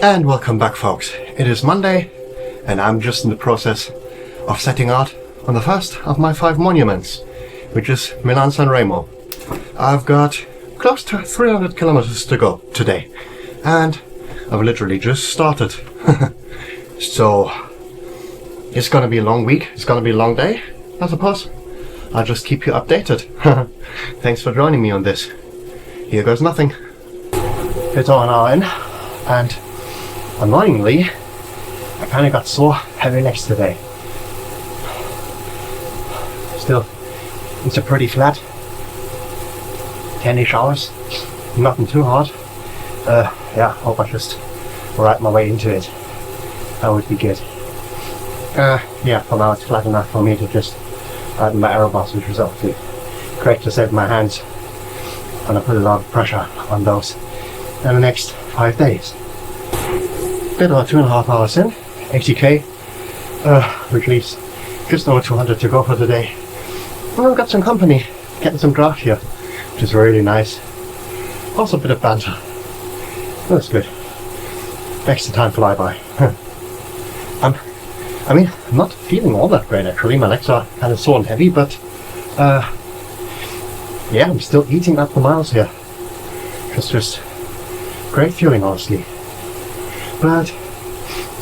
And welcome back, folks. It is Monday and I'm just in the process of setting out on the first of my 5 monuments, which is Milan-San Remo. I've got close to 300 kilometers to go today and I've literally just started. So it's gonna be a long week, it's gonna be a long day, I suppose. I'll just keep you updated. Thanks for joining me on this. Here goes nothing. It's all an hour in and annoyingly I kind of got sore heavy legs today. Still, it's a pretty flat 10-ish hours, nothing too hard. Yeah, hope I just ride my way into it. That would be good. Yeah, for now it's flat enough for me to just ride my aero bars, which was obviously great to save my hands. And I put a lot of pressure on those in the next 5 days. Bit about 2.5 hours in, 80k, which leaves just over 200 to go for the day. And I've got some company, getting some draft here, which is really nice. Also a bit of banter. That's good. Makes the time fly by. I mean, I'm not feeling all that great actually. My legs are kind of sore and heavy, but yeah, I'm still eating up the miles here. It's just great feeling, honestly. But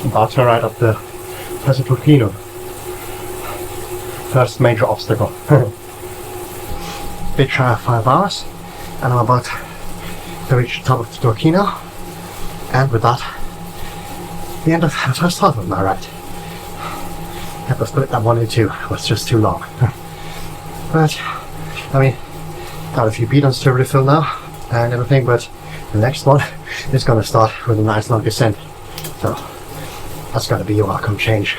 I'm about to ride up the Volcano. First major obstacle. Bit shy of 5 hours, and I'm about to reach the top of the volcano. And with that, the end of the first half of my ride. Had to split that one in two. It was just too long. But I mean, got a few beatons to refill now and everything, but the next one is going to start with a nice long descent. So that's going to be a welcome change.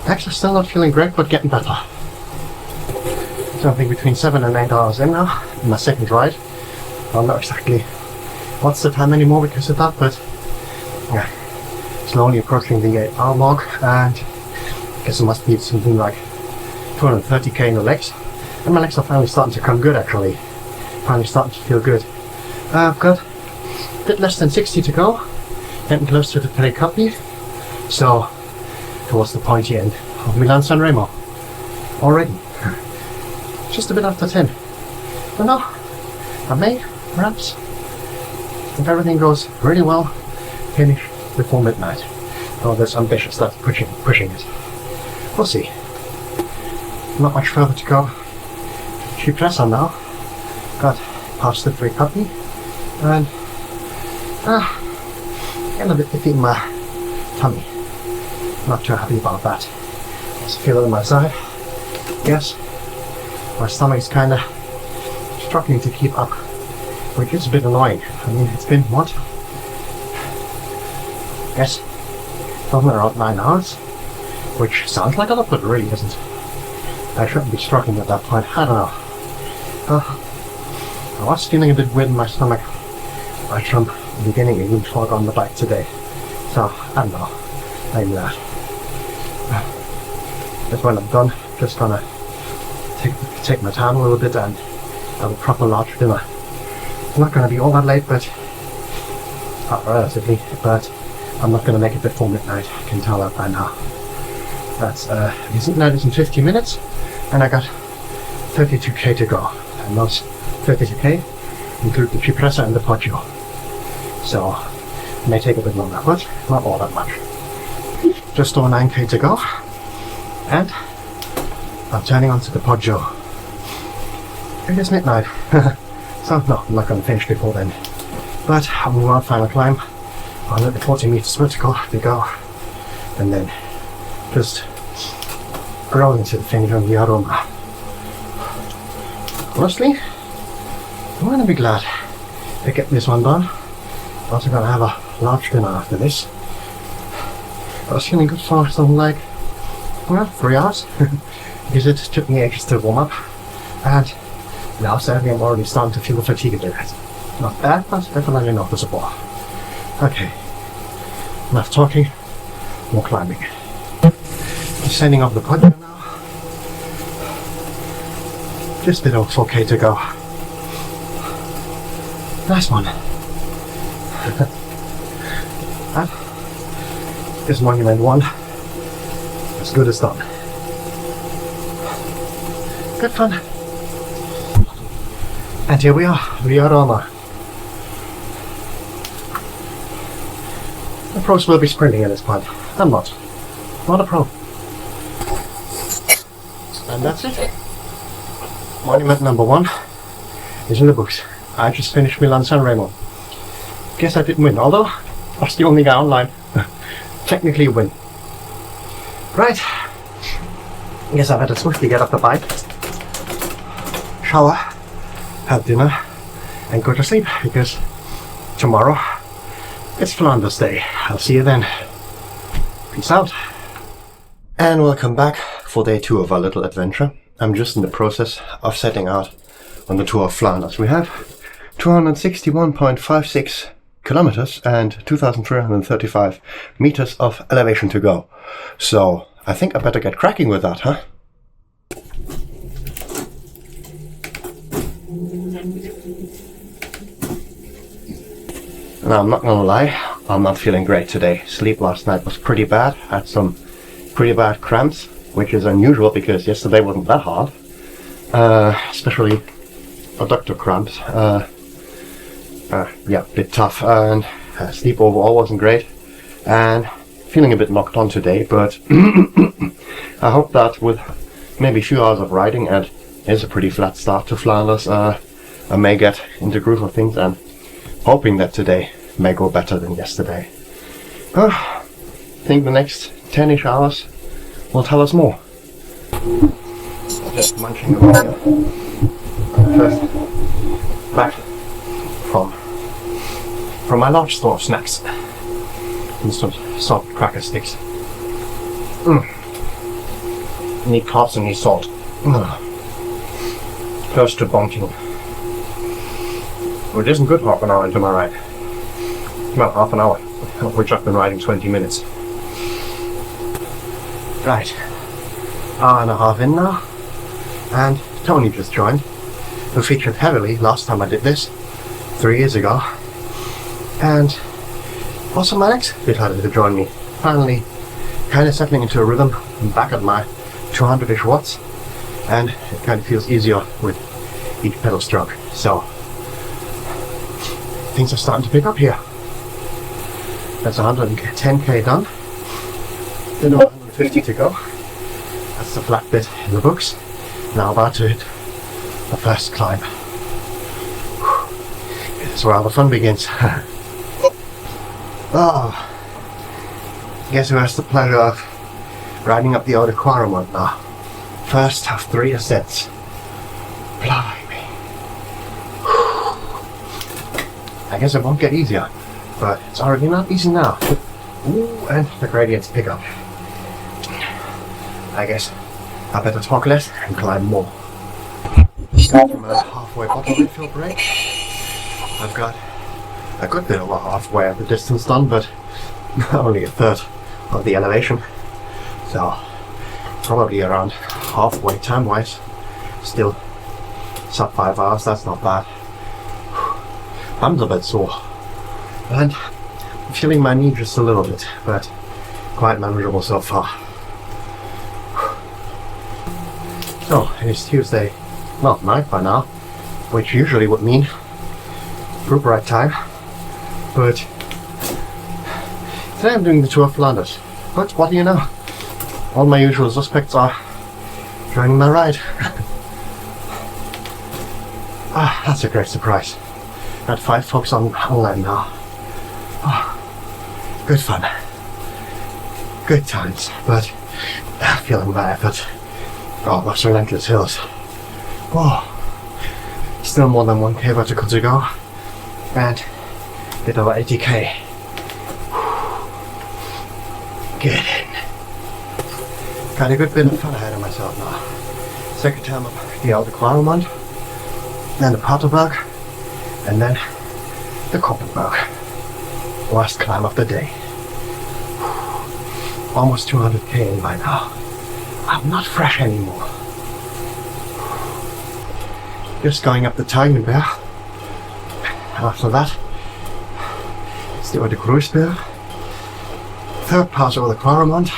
Actually still not feeling great, but getting better. Something between 7 and 8 hours in now, in my second ride. I don't know exactly what's the time anymore because of that, but yeah, slowly approaching the 8-hour mark, and I guess it must be something like 230k in the legs. And my legs are finally starting to come good actually. Finally starting to feel good. I've got a bit less than 60 to go, getting close to the Pericopi, so towards the pointy end of Milan-San Remo already. Just a bit after 10. But no, I may, perhaps, if everything goes really well, finish before midnight. Oh, that's ambitious, that's pushing it. We'll see. Not much further to go. Cipressa now. Got past the Pericopi and getting a bit iffy in my tummy. Not too happy about that. Just feel it on my side. Yes, my stomach's kinda struggling to keep up, which is a bit annoying. I mean, it's been what? Yes, something around 9 hours, which sounds like a lot, but really isn't. I shouldn't be struggling at that point. I don't know. I was feeling a bit weird in my stomach right from the beginning, even before I got on the bike today. So, I don't know. Maybe that. But when I'm done, just gonna take my time a little bit and have a proper large dinner. It's not gonna be all that late, but relatively, but I'm not gonna make it before midnight. I can tell that by now. That's that is in 50 minutes, and I got 32k to go, and those 32k include the Cipressa and the Poggio. So it may take a bit longer, but not all that much. Just over 9k to go, and I'm turning onto the Poggio. It is midnight, so no, I'm not going to finish before then. But I'm on one final climb, 140 meters vertical to go, and then just grow into the finish on the Aroma. Honestly, I'm going to be glad to get this one done. I'm also going to have a large dinner after this. I was feeling good for something like, well, 3 hours, because it took me ages to warm up, and now sadly I'm already starting to feel the fatigue a bit. Not bad, but definitely noticeable. Okay, enough talking, more climbing. Descending off the Poggio now. Just below 4k to go. Nice one. And this monument one, as good as done. Good fun. And here we are Roma. The pros will be sprinting at this point. I'm not. Not a pro. And that's it. Monument number 1 is in the books. I just finished Milan San Remo. Guess I didn't win, although I was the only guy online. Technically a win. Right. Guess I better swiftly get off the bike, shower, have dinner, and go to sleep, because tomorrow it's Flanders Day. I'll see you then. Peace out. And welcome back for day 2 of our little adventure. I'm just in the process of setting out on the Tour of Flanders. We have 261.56 kilometers and 2,335 meters of elevation to go. So I think I better get cracking with that, huh? Now, I'm not gonna lie, I'm not feeling great today. Sleep last night was pretty bad. I had some pretty bad cramps, which is unusual because yesterday wasn't that hard. Especially adductor cramps. Yeah, a bit tough, and sleep overall wasn't great. And feeling a bit knocked on today, but I hope that with maybe a few hours of riding, and it's a pretty flat start to Flanders, I may get into the groove of things, and hoping that today may go better than yesterday. I think the next 10-ish hours will tell us more. Just munching away here. First, back from my large store of snacks. And some salt cracker sticks. Need carbs and need salt. Close to bonking. Which isn't good half an hour into my ride. Well, half an hour, of which I've been riding 20 minutes. Right. Hour and a half in now. And Tony just joined, who featured heavily last time I did this, 3 years ago. And also Alex decided to join me. Finally, kind of settling into a rhythm. I'm back at my 200-ish watts, and it kind of feels easier with each pedal stroke. So things are starting to pick up here. That's 110k done. Then 150 to go. That's the flat bit in the books. Now about to hit the first climb. This is where all the fun begins. Oh, guess who has the pleasure of riding up the old Aquarium now? First of 3 ascents. Blimey. I guess it won't get easier, but it's already not easy now. Ooh, and the gradients pick up. I guess I better talk less and climb more. Start from a halfway bottom refill break. I've got a good bit over halfway of the distance done, but only a third of the elevation. So probably around halfway time-wise. Still sub 5 hours, that's not bad. I'm a bit sore. And I'm feeling my knee just a little bit, but quite manageable so far. So it's Tuesday, well, night by now, which usually would mean group ride time, but today I'm doing the Tour of Flanders. But what do you know? All my usual suspects are joining my ride. That's a great surprise. Got 5 folks online now. Good fun. Good times, but feeling my effort. Oh, those relentless hills. Oh, still more than 1k vertical to go, and a bit over 80k. Get in. Got a good bit of fun ahead of myself now. Second time up the Oude Kwaremond, then the Paterberg, and then the Koppenberg. Last climb of the day. Almost 200k in by now. I'm not fresh anymore. Just going up the Teigenberg. After that, Let's do the cruise bill. Third pass over the Quaremont.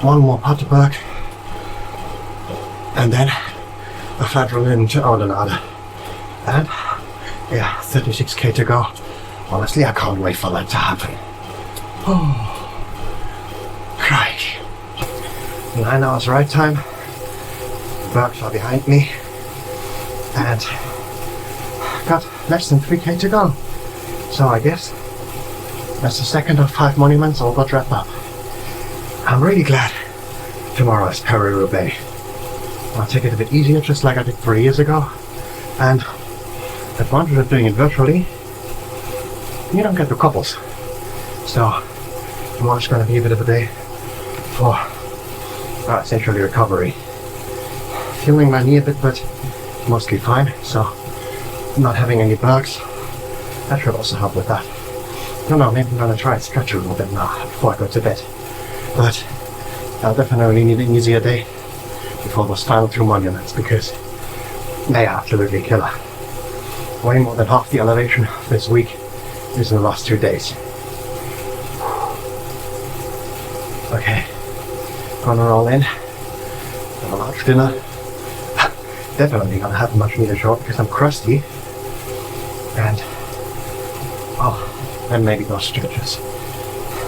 One more Paterberg. And then a flat run into Oudenaarde. And yeah, 36k to go. Honestly, I can't wait for that to happen. Oh, crikey. 9 hours ride time. Bergs are behind me. And got less than 3k to go. So I guess that's the second of 5 monuments all got wrapped up. I'm really glad tomorrow is Paris-Roubaix. I'll take it a bit easier, just like I did 3 years ago. And the advantage of doing it virtually, you don't get the couples. So tomorrow's going to be a bit of a day for essentially recovery. Feeling my knee a bit, but mostly fine. So not having any bugs, that should also help with that. I don't know, maybe I'm going to try and stretch a little bit now before I go to bed. But I'll definitely need an easier day before those final 2 monuments, because they are absolutely killer. Way more than half the elevation this week is in the last 2 days. Okay, gonna roll in, have a large dinner. Definitely gonna have a much needed short because I'm crusty. And, oh, and maybe those stretches.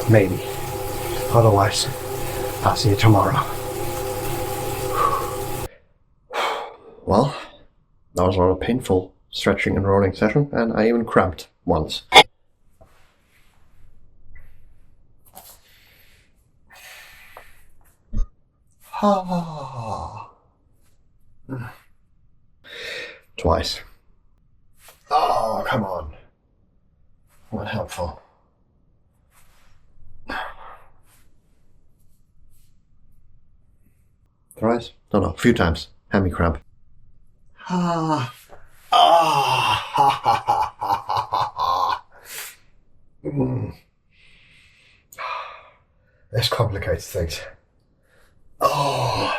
Maybe. Otherwise, I'll see you tomorrow. Well, that was a rather painful stretching and rolling session, and I even cramped once. Twice. Oh, come on. Not helpful. Thrice? No, a few times. Hammy cramp. This complicates things. Oh.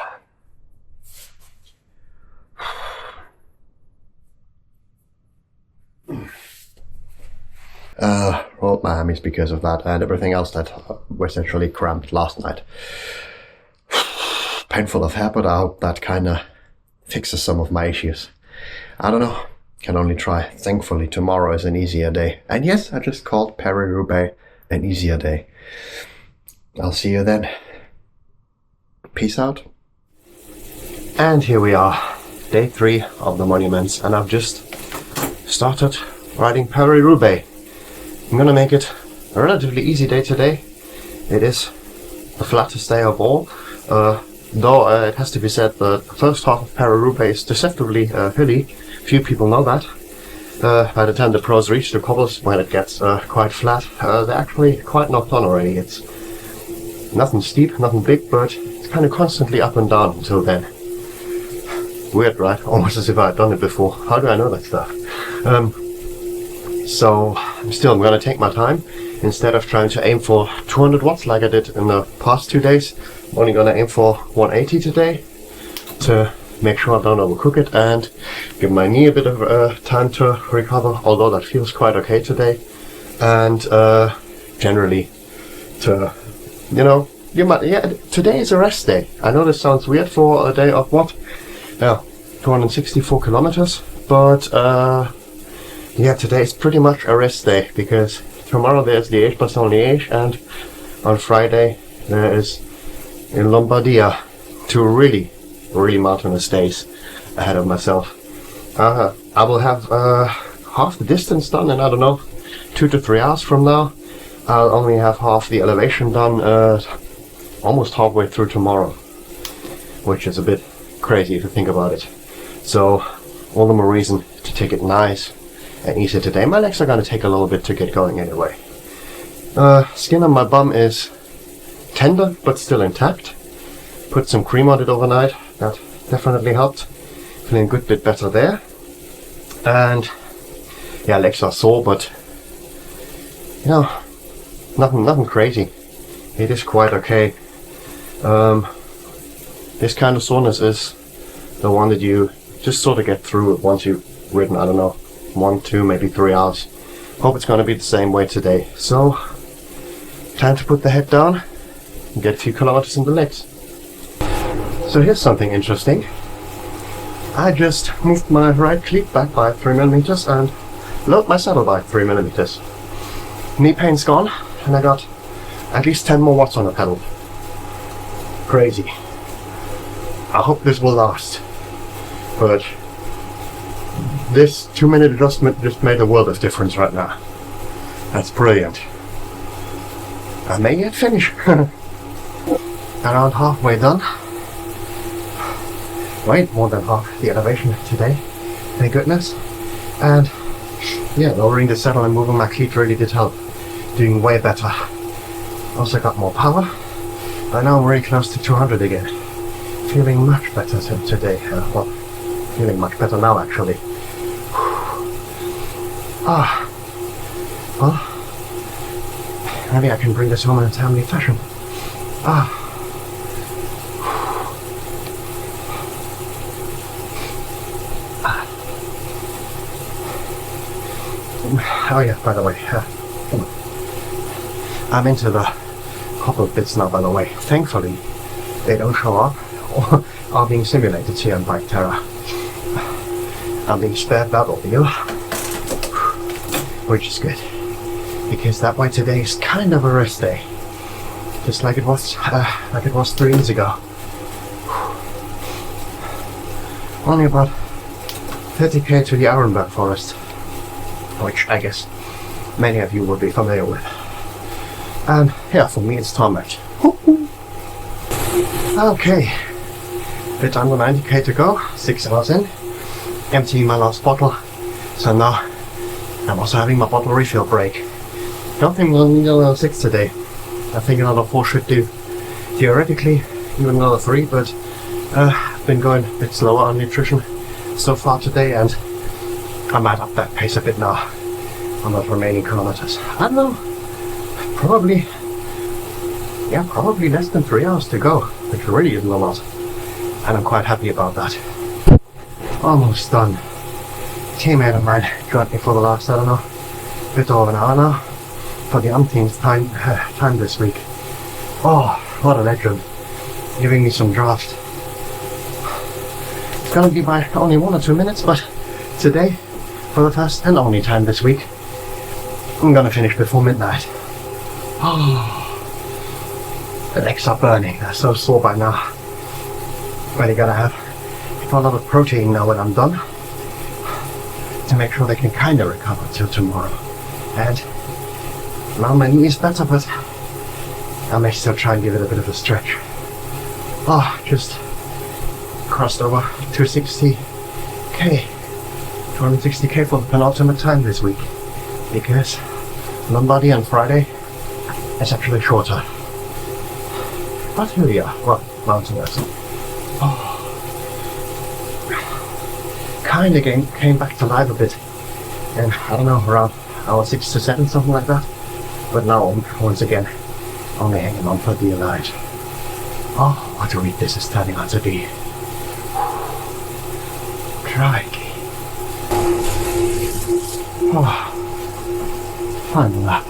Rolled my hammies because of that, and everything else that was essentially cramped last night. Painful of hair, but I hope that kinda fixes some of my issues. I don't know. Can only try. Thankfully, tomorrow is an easier day. And yes, I just called Paris-Roubaix an easier day. I'll see you then. Peace out. And here we are, day 3 of the monuments, and I've just started riding Paris-Roubaix. I'm gonna make it a relatively easy day today. It is the flattest day of all. Though it has to be said, the first half of Paris-Roubaix is deceptively hilly. Few people know that. By the time the pros reach the cobbles, when it gets quite flat, they're actually quite knocked on already. It's nothing steep, nothing big, but it's kind of constantly up and down until then. Weird, right? Almost as if I had done it before. How do I know that stuff? So I'm gonna take my time. Instead of trying to aim for 200 watts like I did in the past 2 days, I'm only gonna aim for 180 today to make sure I don't overcook it and give my knee a bit of time to recover, although that feels quite okay today. And generally to, today is a rest day. I know this sounds weird for a day of what? Yeah, 264 kilometers, but yeah, today is pretty much a rest day because tomorrow there's Liège-Bastogne-Liège, and on Friday there is in Lombardia 2 really mountainous days ahead of myself. I will have half the distance done in, I don't know, 2 to 3 hours from now. I'll only have half the elevation done almost halfway through tomorrow, which is a bit crazy if you think about it. So all the more reason to take it nice and easy today. My legs are gonna take a little bit to get going anyway. Skin on my bum is tender but still intact. Put some cream on it overnight. That definitely helped. Feeling a good bit better there. And yeah, legs are sore, but nothing crazy. It is quite okay. This kind of soreness is the one that you just sort of get through once you've ridden, I don't know, 1, 2, maybe 3 hours. Hope it's going to be the same way today. So, time to put the head down and get a few kilometers in the legs. So here's something interesting. I just moved my right cleat back by 3mm and lowered my saddle by 3mm. Knee pain's gone and I got at least 10 more watts on the pedal. Crazy. I hope this will last. But this 2-minute adjustment just made a world of difference right now. That's brilliant. I may yet finish. Around halfway done. Wait, more than half the elevation today, thank goodness. And yeah, lowering the saddle and moving my cleat really did help. Doing way better. Also got more power. I now I'm very close to 200 again. Feeling much better today. Well, feeling much better now actually. Well, maybe I can bring this home in a timely fashion. Oh yeah, by the way, I'm into the couple bits now, by the way. Thankfully, they don't show up or are being simulated here on Bike Terror. I'm being spared that ordeal, which is good, because that way today is kind of a rest day, just like it was 3 years ago. Only about 30k to the Arenberg forest, which I guess many of you will be familiar with. And yeah, for me it's tarmac. Okay, bit under 90k to go, 6 hours in, emptying my last bottle, so now I'm also having my bottle refill break. Don't think we'll need another 6 today. I think another 4 should do. Theoretically, even another 3, but I've been going a bit slower on nutrition so far today, and I might up that pace a bit now on those remaining kilometers. I don't know, probably less than 3 hours to go, which really isn't a lot, and I'm quite happy about that. Almost done. Teammate of mine joined me for the last, I don't know, bit over an hour now, for the umpteenth time this week. Oh, what a legend, giving me some draft. It's gonna be by only 1 or 2 minutes, but today, for the first and only time this week, I'm gonna finish before midnight. Oh, the legs are burning, they're so sore by now. Really gotta have a lot of protein now when I'm done, to make sure they can kinda recover till tomorrow. And now my knee is better, but I may still try and give it a bit of a stretch. Oh, just crossed over 260k for the penultimate time this week, because Lombardy on Friday is actually shorter. But here we are, well, mountainous. Oh. Kinda came back to life a bit, and I don't know, around hour 6 to 7, something like that. But now, once again, only hanging on for dear life. Oh, what a read this is turning out to be. Crikey. Oh, final lap.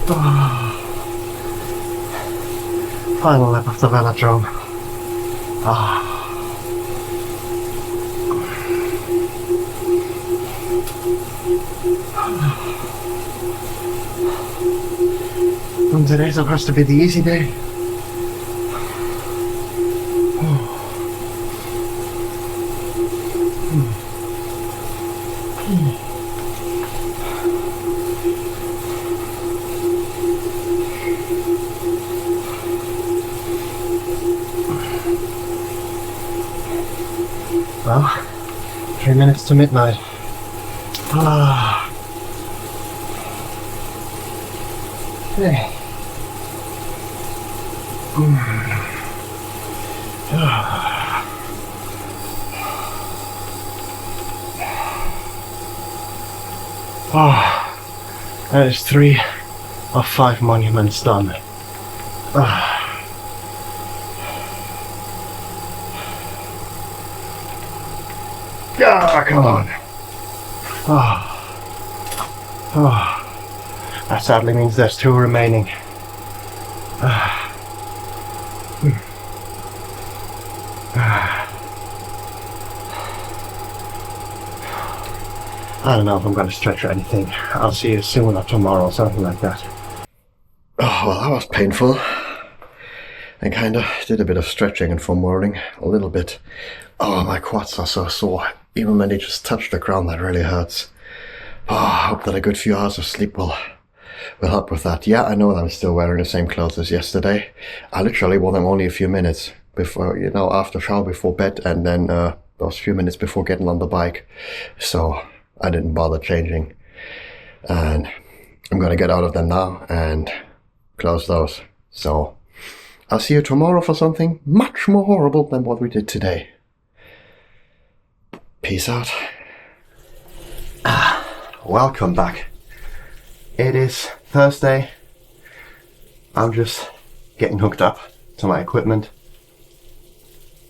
Oh. Final lap of the velodrome. Ah. And today's supposed to be the easy day. Well, 3 minutes to midnight. Ah. Hey. That is 3 of 5 monuments done. Ah, come on. Oh. Oh. That sadly means there's 2 remaining. I don't know if I'm going to stretch or anything. I'll see you soon or tomorrow, something like that. Oh, well, that was painful. I kind of did a bit of stretching and foam rolling, a little bit. Oh, my quads are so sore. Even when they just touch the ground, that really hurts. Oh, I hope that a good few hours of sleep will help with that. Yeah, I know that I'm still wearing the same clothes as yesterday. I literally wore them only a few minutes before, after shower, before bed, and then those few minutes before getting on the bike. So I didn't bother changing. And I'm gonna get out of them now and close those. So I'll see you tomorrow for something much more horrible than what we did today. Peace out. Welcome back. It is Thursday. I'm just getting hooked up to my equipment,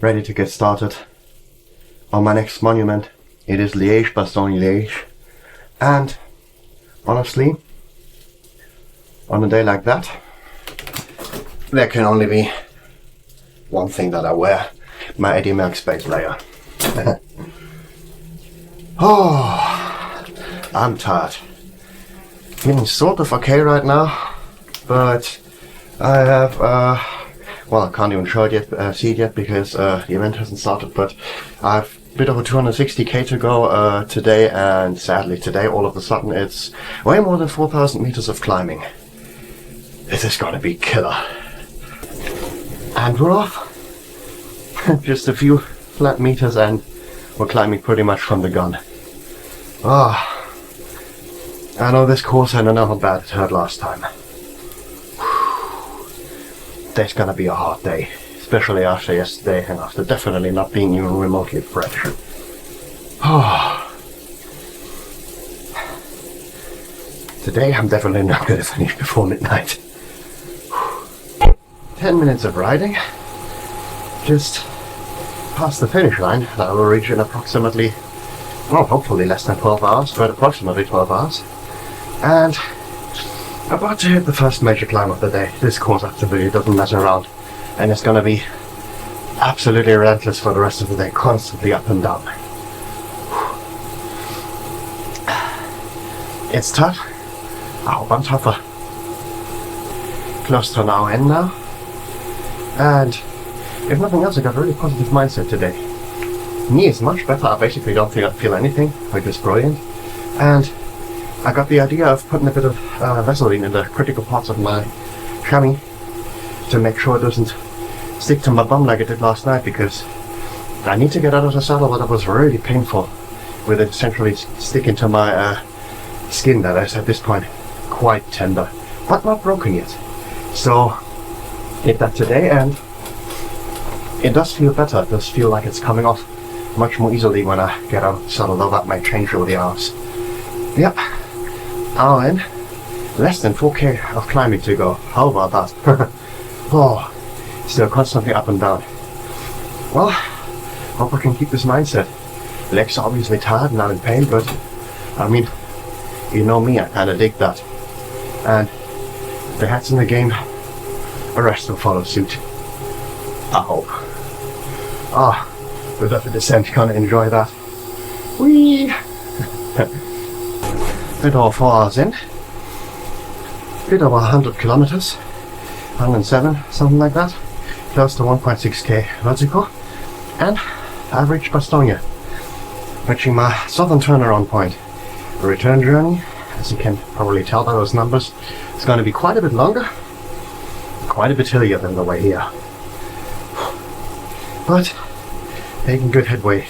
ready to get started on my next monument. It is Liège-Bastogne-Liège, and honestly, on a day like that, there can only be one thing that I wear: my Eddie Merckx base layer. Oh, I'm tired. Feeling sort of okay right now, but I have, well, I can't even show it yet, see it yet because the event hasn't started, but I've a bit over 260k to go today, and sadly today, all of a sudden, it's way more than 4,000 meters of climbing. This is gonna be killer. And we're off. Just a few flat meters and we're climbing pretty much from the gun. Ah. I know this course and I know how bad it hurt last time. Today's gonna be a hard day, especially after yesterday and after definitely not being even remotely fresh. Oh. Today I'm definitely not gonna finish before midnight. 10 minutes of riding, just past the finish line that I will reach in approximately, well, hopefully less than 12 hours, but approximately 12 hours. And about to hit the first major climb of the day. This course absolutely doesn't mess around, and it's gonna be absolutely relentless for the rest of the day, constantly up and down. It's tough. I hope I'm tougher. Close to an hour in now, and if nothing else, I got a really positive mindset today. Knee is much better. I basically don't feel anything, which is brilliant. And I got the idea of putting a bit of Vaseline in the critical parts of my chamois to make sure it doesn't stick to my bum like it did last night, because I need to get out of the saddle, but it was really painful with it essentially sticking to my skin that is at this point quite tender, but not broken yet. So did that today, and it does feel better. It does feel like it's coming off much more easily when I get out of the saddle, though that might change over the hours. Yep, hour in, less than 4k of climbing to go. How about that? Oh, still constantly up and down. Well, hope I can keep this mindset. Legs are obviously tired and I'm in pain, but I mean, you know me, I kinda dig that. And if the hat's in the game, the rest will follow suit. I hope. Ah, with the descent, kinda enjoy that. Whee! Bit over 4 hours in. Bit over 100 kilometers. 107, something like that. Close to 1.6k vertical. And I've reached Bastogne. Reaching my southern turnaround point. The return journey, as you can probably tell by those numbers, is going to be quite a bit longer. Quite a bit hillier than the way here. But making good headway.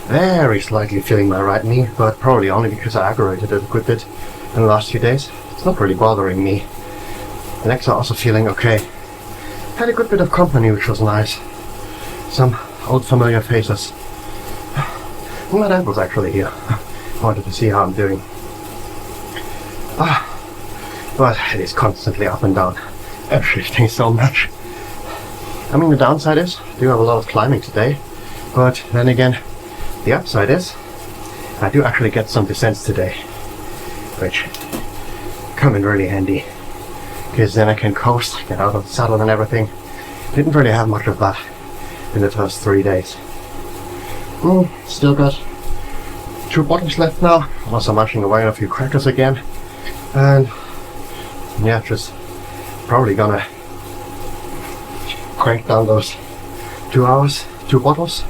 Very slightly feeling my right knee, but probably only because I aggravated it a good bit in the last few days. It's not really bothering me. The legs are also feeling okay. Had a good bit of company, which was nice. Some old familiar faces. My dad was actually here. Wanted to see how I'm doing. But it is constantly up and down. I'm shifting so much. I mean, the downside is I do have a lot of climbing today, but then again, The upside is I do actually get some descents today, which come in really handy, because then I can coast, get out of the saddle and everything. Didn't really have much of that in the first 3 days. Still got 2 bottles left now. Also mashing away on a few crackers again. And yeah, just probably gonna crank down those 2 hours, 2 bottles,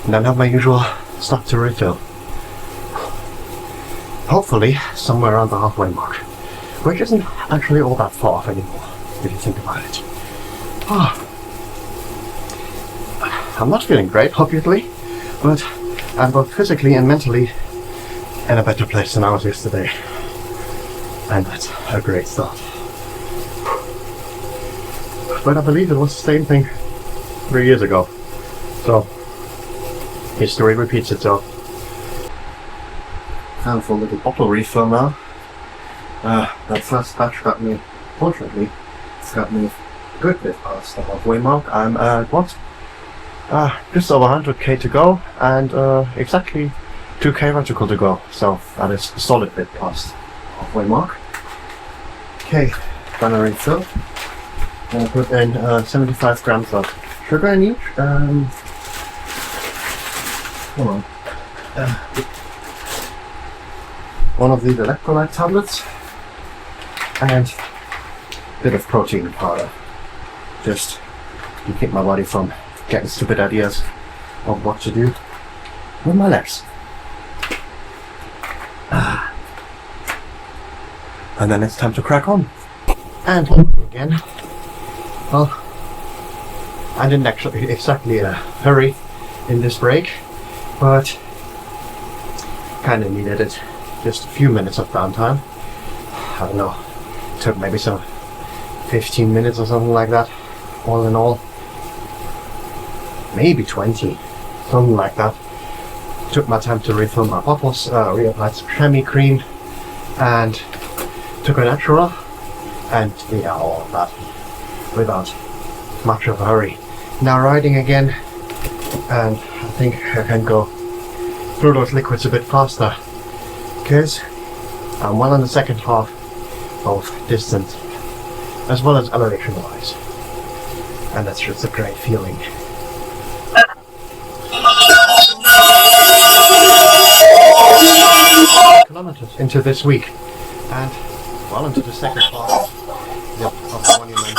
and then have my usual stuff to refill. Hopefully somewhere around the halfway mark, which isn't actually all that far off anymore, if you think about it. I'm not feeling great, obviously, but I'm both physically and mentally in a better place than I was yesterday. And that's a great start. But I believe it was the same thing 3 years ago. So, history repeats itself. Time for a little bottle refill now. That first batch got me, fortunately, got me a good bit past the halfway mark. I'm at what? Just over 100k to go, and exactly 2k vertical to go. So that is a solid bit past halfway mark. Okay, gonna refill. Gonna put in 75 grams of sugar in each. Hold on. One of these electrolyte tablets and a bit of protein powder, just to keep my body from getting stupid ideas of what to do with my legs. And then it's time to crack on. And again, well, I didn't actually exactly hurry in this break, but kind of needed it. Just a few minutes of downtime. I don't know, took maybe some 15 minutes or something like that, all in all. Maybe 20, something like that. Took my time to refill my bottles, reapplied some chamois cream, and took a natural, and yeah, all of that without much of a hurry. Now riding again, and I think I can go through those liquids a bit faster, because I'm well in the second half, both distance as well as elevation wise, and that's just a great feeling. Kilometers into this week, and well into the second half of the monument.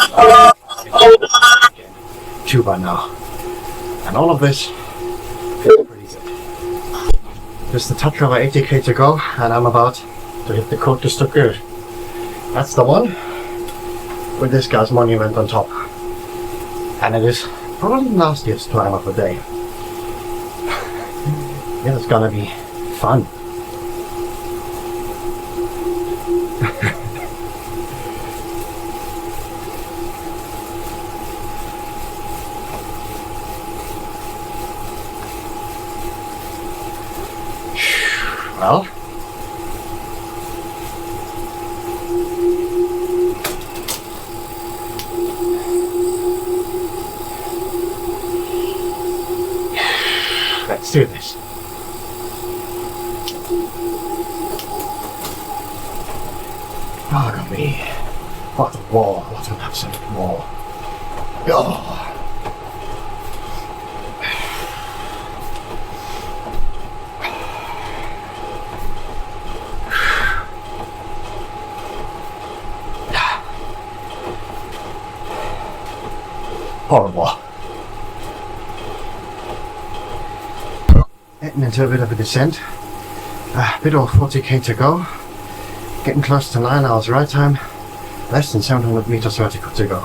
Again, 2 by now, and all of this feels pretty good. Just a touch over 80k to go, and I'm about to hit the Côte de Stockholm. That's the one with this guy's monument on top, and it is probably the nastiest climb of the day. Yeah, it's gonna be fun. Well, let's do this. Pardon me. What a wall, what an absolute wall. Oh. Horrible. Getting into a bit of a descent. A bit over 40k to go. Getting close to 9 hours ride time. Less than 700 meters vertical to go.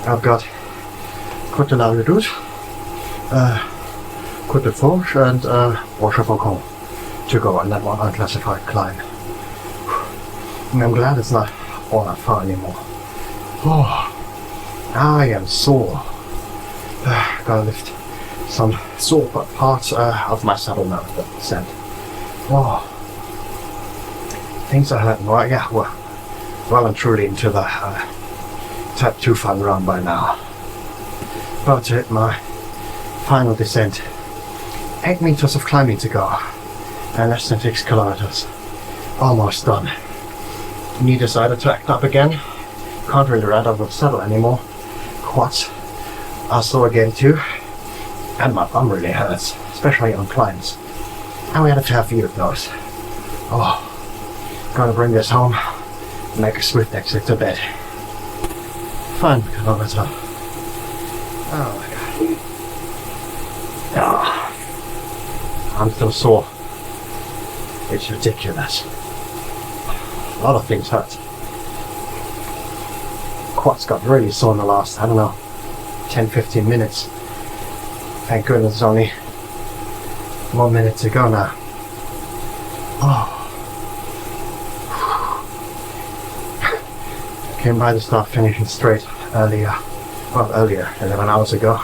I've got Côte de la Redoute, Côte de Fourche, and Rochefoucauld to go on that one unclassified climb. And I'm glad it's not all that far anymore. Oh. I am sore. Gotta lift some sore parts of my saddle now, as I said. Oh, things are hurting. Well, yeah, well and truly into the type 2 fun run by now. About to hit my final descent 8 meters of climbing to go, and less than 6 kilometers. Almost done. Knee decided to act up again. Can't really ride out of the saddle anymore. Quads are sore again too, and my bum really hurts, especially on climbs. And we had to have a few of those. Oh, gonna bring this home, make a swift exit to bed. 5 kilometer. Oh my god. Oh, I'm still sore. It's ridiculous. A lot of things hurt. Quads got really sore in the last, I don't know, 10-15 minutes. Thank goodness it's only 1 minute to go now. Oh. I came by to start finishing straight earlier, 11 hours ago.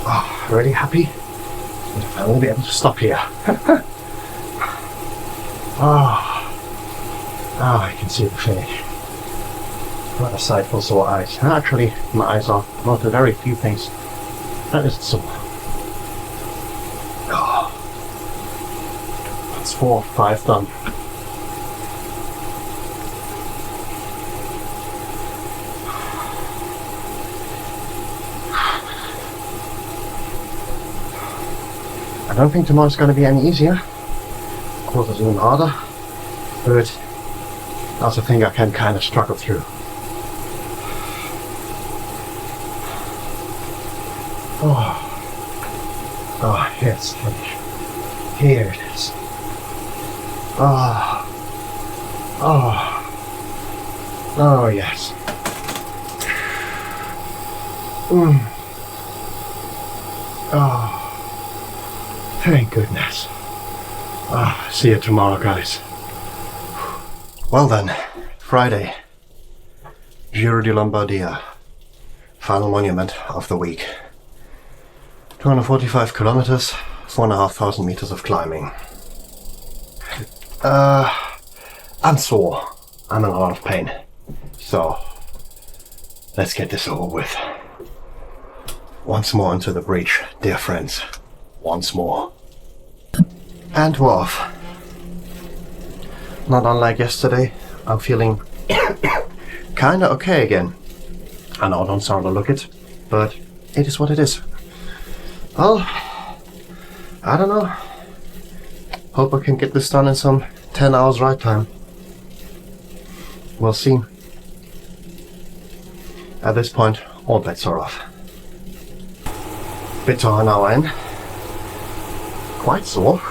Oh, really happy. I won't be able to stop here. Oh, I can see the finish. What a sight for sore eyes. Actually, my eyes are one of the very few things that isn't sore. Oh, that's 4 or 5 done. I don't think tomorrow's going to be any easier. Of course, it's even harder, but that's a thing I can kind of struggle through. Oh, here's the finish. Here it is. Oh, yes. Oh, thank goodness. See you tomorrow, guys. Well then, Friday. Giro di Lombardia. Final monument of the week. 245 kilometers, 4,500 meters of climbing. I'm sore. I'm in a lot of pain. So, let's get this over with. Once more into the breach, dear friends. Once more. And we're off. Not unlike yesterday, I'm feeling kinda okay again. I know I don't sound or look it, but it is what it is. Well, I don't know. Hope I can get this done in some 10 hours ride time. We'll see. At this point, all bets are off. Bit to an hour in. Quite sore.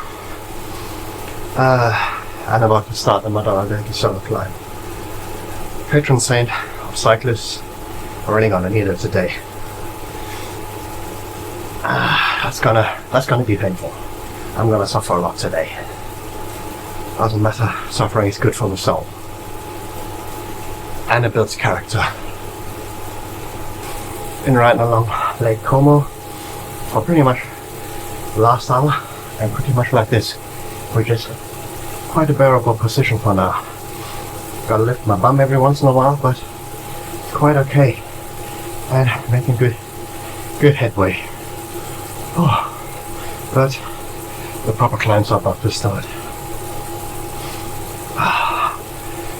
And about to start the Madonna solo climb. Patron saint of cyclists are really gonna need it today. That's gonna be painful. I'm gonna suffer a lot today. Doesn't matter, suffering is good for the soul. And it builds character. Been riding along Lake Como for pretty much the last hour, and pretty much like this, which is quite a bearable position for now. Gotta lift my bum every once in a while, but it's quite okay. And making good headway. Oh, but the proper climbs are about to start.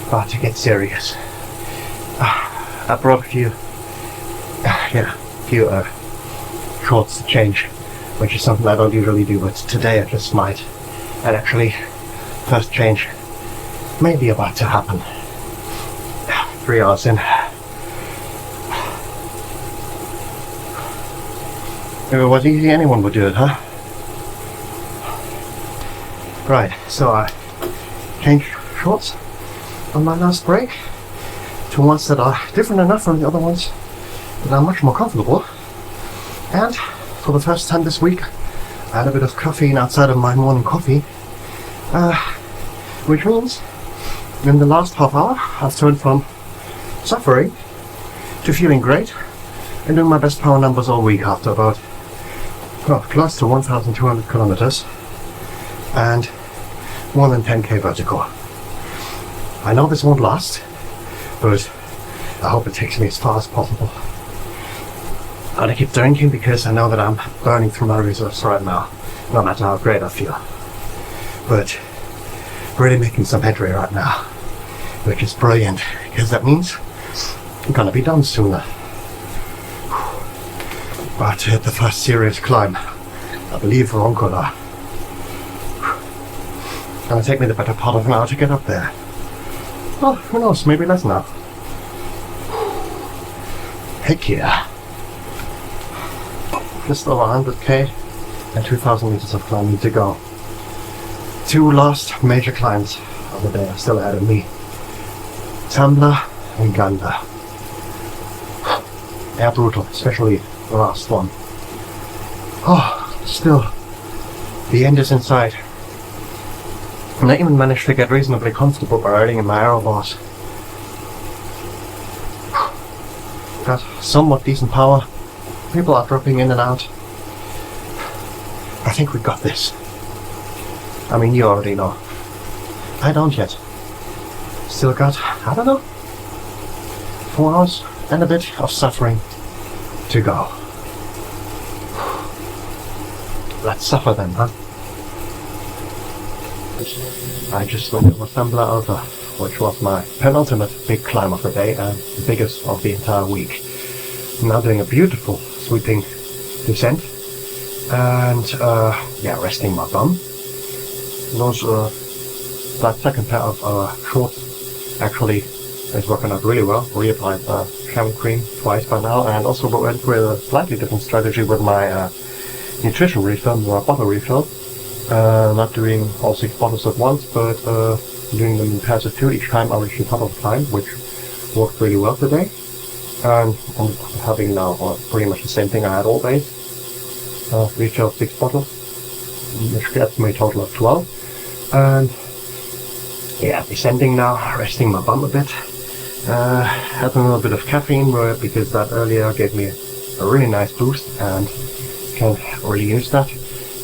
About to get serious. I brought a few shorts to change, which is something I don't usually do, but today I just might. And actually, first change may be about to happen. 3 hours in. If it was easy, anyone would do it, huh? Right, so I changed shorts on my last break to ones that are different enough from the other ones that are much more comfortable. And for the first time this week, I had a bit of caffeine outside of my morning coffee, which means in the last half hour I've turned from suffering to feeling great and doing my best power numbers all week after about close to 1,200 kilometers and more than 10k vertical. I know this won't last, but I hope it takes me as far as possible. I keep drinking because I know that I'm burning through my reserves right now, no matter how great I feel. But really making some headway right now, which is brilliant, because that means I'm gonna be done sooner. About to hit the first serious climb, I believe for UNCUT. Gonna take me the better part of an hour to get up there. Well, who knows, maybe less now. Heck yeah. Just over 100k and 2,000 meters of climbing to go. 2 last major climbs of the day are still ahead of me. Tumbler and Gander. They're brutal, especially the last one. Oh, still, the end is in sight. And I even managed to get reasonably comfortable by riding in my aero bars. Got somewhat decent power. People are dropping in and out. I think we got this. I mean, you already know. I don't yet. Still got, I don't know, 4 hours and a bit of suffering to go. Let's suffer then, huh? I just went over Tumbler Alta, which was my penultimate big climb of the day and the biggest of the entire week. I'm now doing a beautiful sweeping descent and resting my bum. That second pair of shorts actually is working out really well. Reapplied shampoo cream twice by now, and also went with a slightly different strategy with my nutrition refill, my bottle refill. Not doing all 6 bottles at once, but doing them in pairs of 2. Each time I reached the top of the climb, which worked really well today. And I'm having now pretty much the same thing I had all day. Refilled 6 bottles, which gets me a total of 12. And yeah, descending now, resting my bum a bit. Had a little bit of caffeine because that earlier gave me a really nice boost and can't really use that.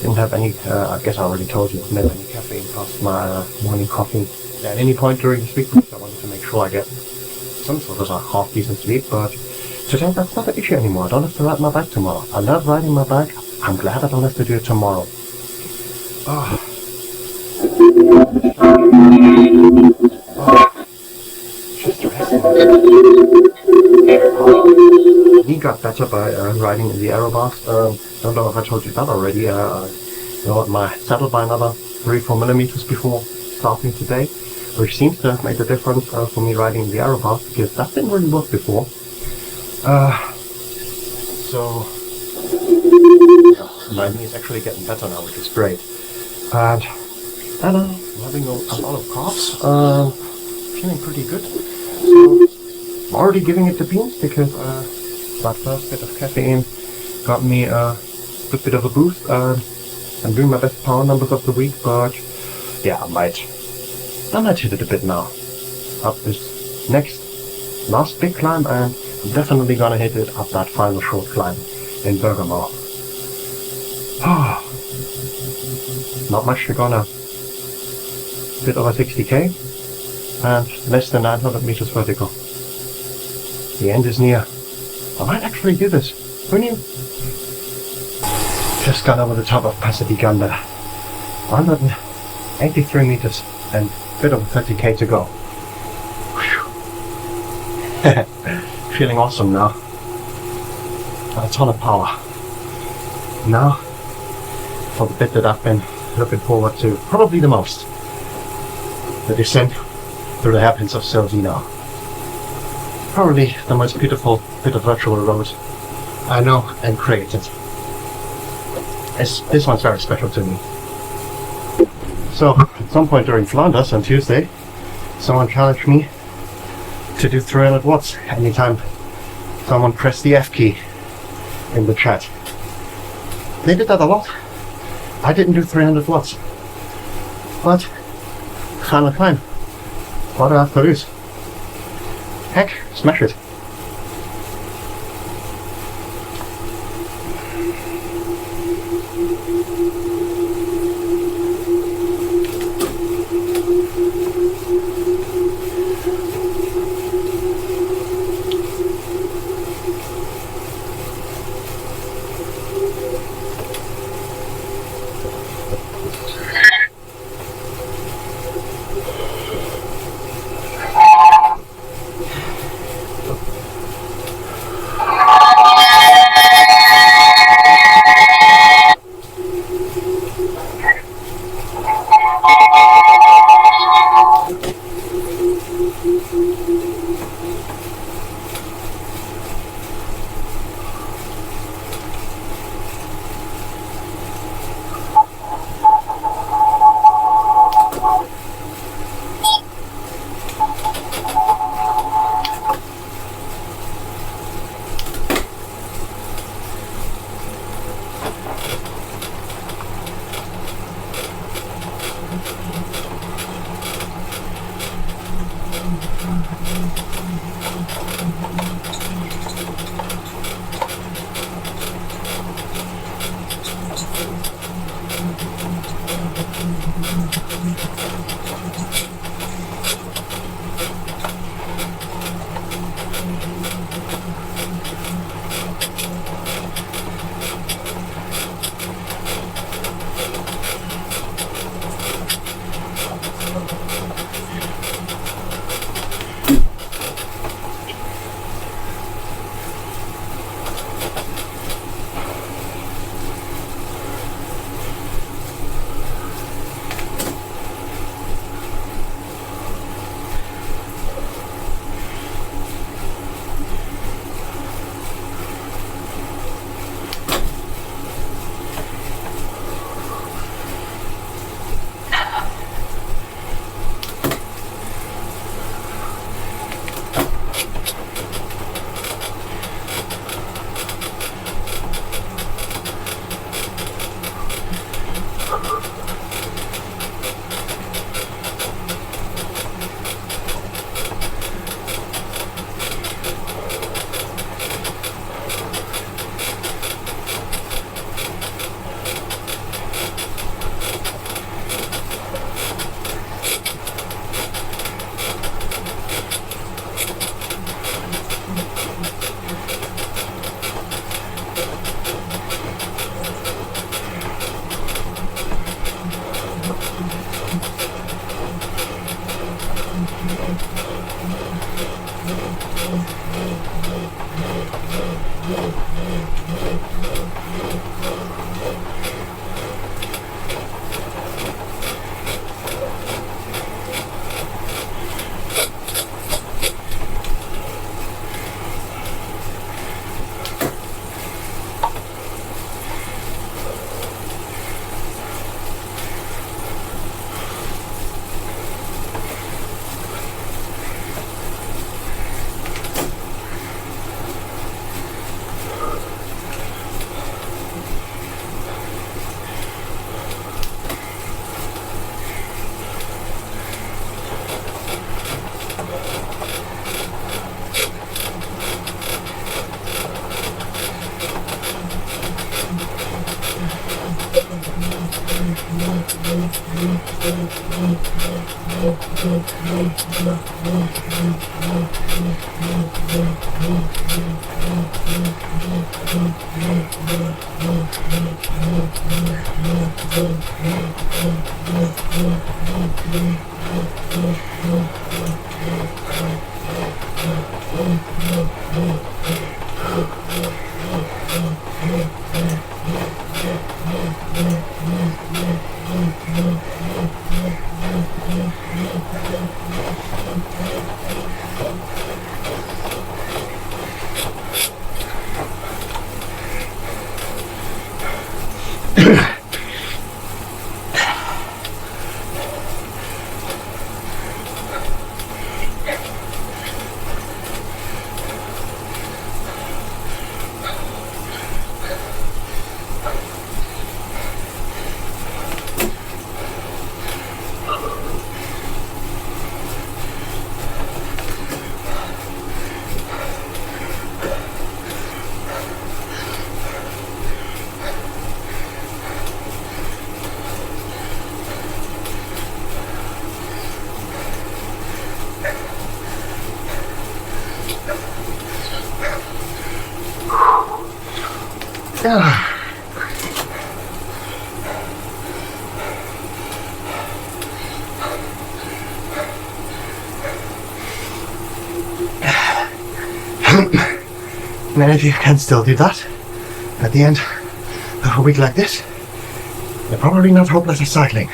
Didn't have any, I guess I already told you, didn't have any caffeine past my morning coffee at any point during this week, because I wanted to make sure I get some sort of a half decent sleep, but today that's not an issue anymore. I don't have to ride my bike tomorrow. I love riding my bike. I'm glad I don't have to do it tomorrow. Just resting. Knee got better by riding in the aero bars. Don't know if I told you that already. I lowered my saddle by another 3-4 millimeters before starting today, which seems to have made a difference for me riding in the aero bars, because that didn't really work before. So my knee is actually getting better now, which is great. And I don't know, I'm having a lot of carbs, feeling pretty good. So I'm already giving it the beans, because that first bit of caffeine got me a good bit of a boost. I'm doing my best power numbers of the week, but yeah, I might hit it a bit now. Up this next last big climb, and I'm definitely gonna hit it up that final short climb in Bergamo. Not much to go now. Bit over 60k and less than 900 meters vertical. The end is near. I might actually do this. Who knew? Just got over the top of Gander. 183 meters and a bit over 30k to go. Feeling awesome now. Got a ton of power. Now, for the bit that I've been looking forward to probably the most. The descent through the hairpins of Selvino. Probably the most beautiful bit of virtual road I know and created. This one's very special to me. So, at some point during Flanders on Tuesday, someone challenged me to do 300 watts anytime someone pressed the F key in the chat. They did that a lot. I didn't do 300 watts. But, final climb. What do I have to lose? Heck, smash it. Yeah. And then if you can still do that at the end of a week like this, you're probably not hopeless at cycling.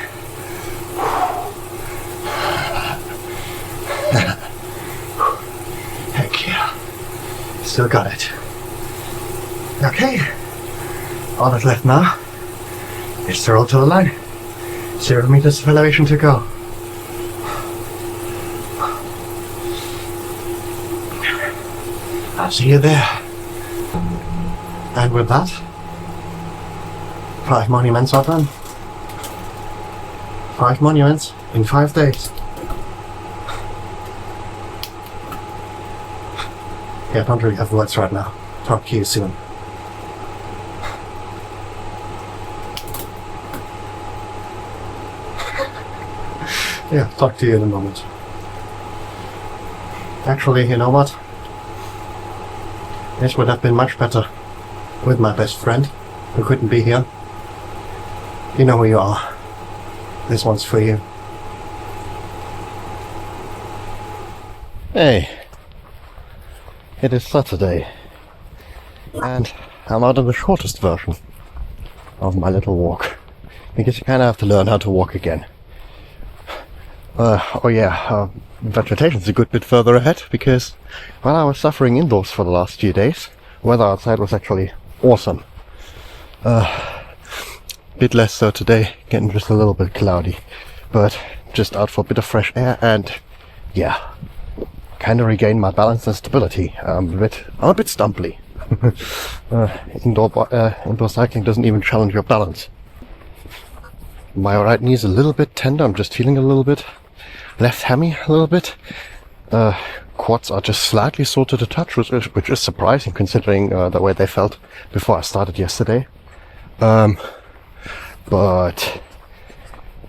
Heck yeah. Still got it. Okay. All that's left now is to roll to the line. 0 meters of elevation to go. I'll see you there. And with that, 5 monuments are done. 5 monuments in 5 days. Yeah, I don't really have words right now. Talk to you soon. Yeah, talk to you in a moment. Actually, you know what? This would have been much better with my best friend, who couldn't be here. You know who you are. This one's for you. Hey, it is Saturday, and I'm out on the shortest version of my little walk, because you kind of have to learn how to walk again. Vegetation's a good bit further ahead, because while I was suffering indoors for the last few days, weather outside was actually awesome. Bit less so today, getting just a little bit cloudy, but just out for a bit of fresh air, and yeah, kind of regain my balance and stability. I'm a bit stumpy. Indoor cycling doesn't even challenge your balance. My right knee is a little bit tender. I'm just feeling a little bit. Left hammy a little bit. Quads are just slightly sore to the touch, which is surprising considering the way they felt before I started yesterday. But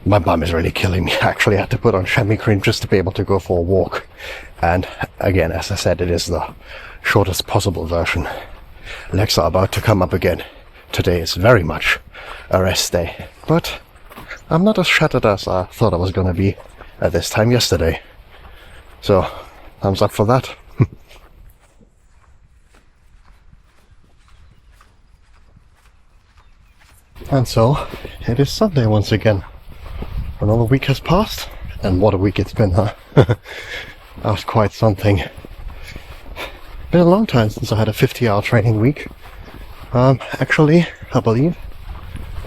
my bum is really killing me. I actually had to put on chamois cream just to be able to go for a walk. And again, as I said, it is the shortest possible version. Legs are about to come up again. Today is very much a rest day. But I'm not as shattered as I thought I was going to be at this time yesterday. So, thumbs up for that. And so, it is Sunday once again. Another week has passed, and what a week it's been, huh? That was quite something. Been a long time since I had a 50-hour training week. Actually, I believe,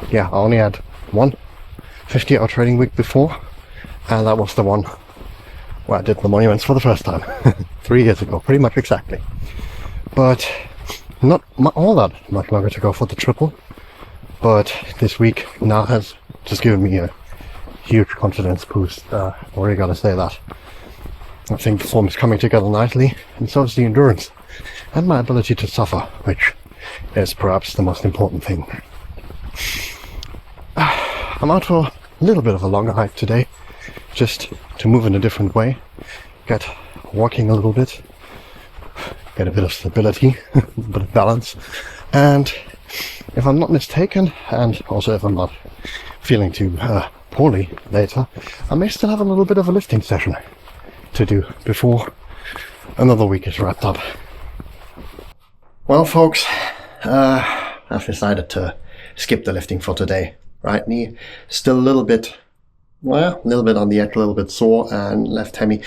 yeah, I only had one 50-hour training week before, and that was the one where I did the monuments for the first time, 3 years ago, pretty much exactly. But not all that much longer to go for the triple, but this week now has just given me a huge confidence boost. I really gotta say that. I think the form is coming together nicely, and so is the endurance, and my ability to suffer, which is perhaps the most important thing. I'm out for a little bit of a longer hike today, just to move in a different way, get walking a little bit, get a bit of stability, a bit of balance, and if I'm not mistaken, and also if I'm not feeling too poorly later, I may still have a little bit of a lifting session to do before another week is wrapped up. Well, folks, I've decided to skip the lifting for today. Right knee still a little bit on the edge, a little bit sore, and left hammy.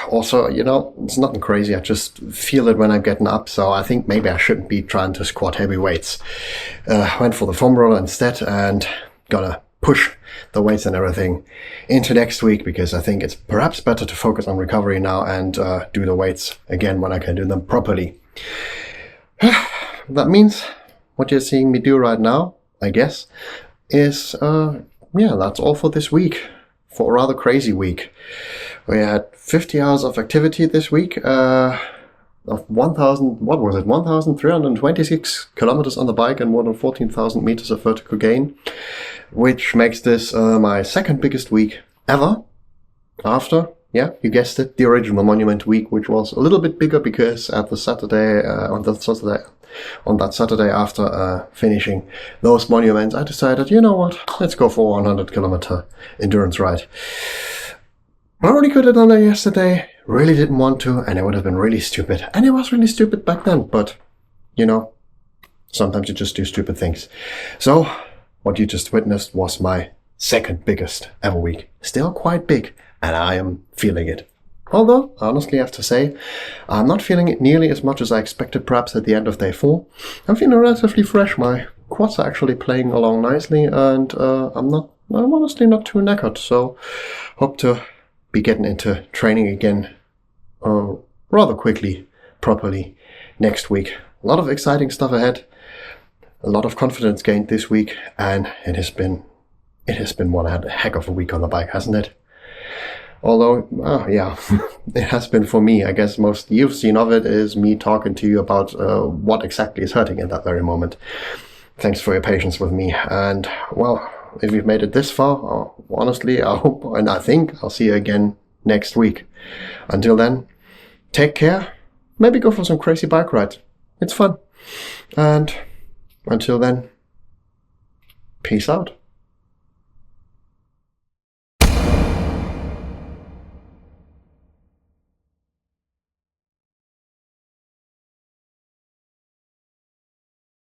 Also, you know, it's nothing crazy. I just feel it when I'm getting up, so I think maybe I shouldn't be trying to squat heavy weights. Went for the foam roller instead, and gonna push the weights and everything into next week, because I think it's perhaps better to focus on recovery now and do the weights again when I can do them properly. That means what you're seeing me do right now, I guess, is that's all for this week, for a rather crazy week. We had 50 hours of activity this week, of 1,326 kilometers on the bike and more than 14,000 meters of vertical gain, which makes this my second biggest week ever, after, yeah, you guessed it, the original Monument week, which was a little bit bigger because at the Saturday, on that Saturday after finishing those monuments, I decided, you know what, let's go for a 100 kilometer endurance ride. I already could have done that yesterday, really didn't want to, and it would have been really stupid. And it was really stupid back then, but, you know, sometimes you just do stupid things. So, what you just witnessed was my second biggest ever week. Still quite big, and I am feeling it. Although, I honestly have to say, I'm not feeling it nearly as much as I expected perhaps at the end of day 4. I'm feeling relatively fresh. My quads are actually playing along nicely, and I'm honestly not too knackered, so hope to be getting into training again rather quickly, properly, next week. A lot of exciting stuff ahead, a lot of confidence gained this week, and it has been one heck of a week on the bike, hasn't it? Although, yeah, it has been for me. I guess most you've seen of it is me talking to you about what exactly is hurting at that very moment. Thanks for your patience with me. And, well, if you've made it this far, honestly, I hope and I think I'll see you again next week. Until then, take care. Maybe go for some crazy bike rides. It's fun. And until then, peace out.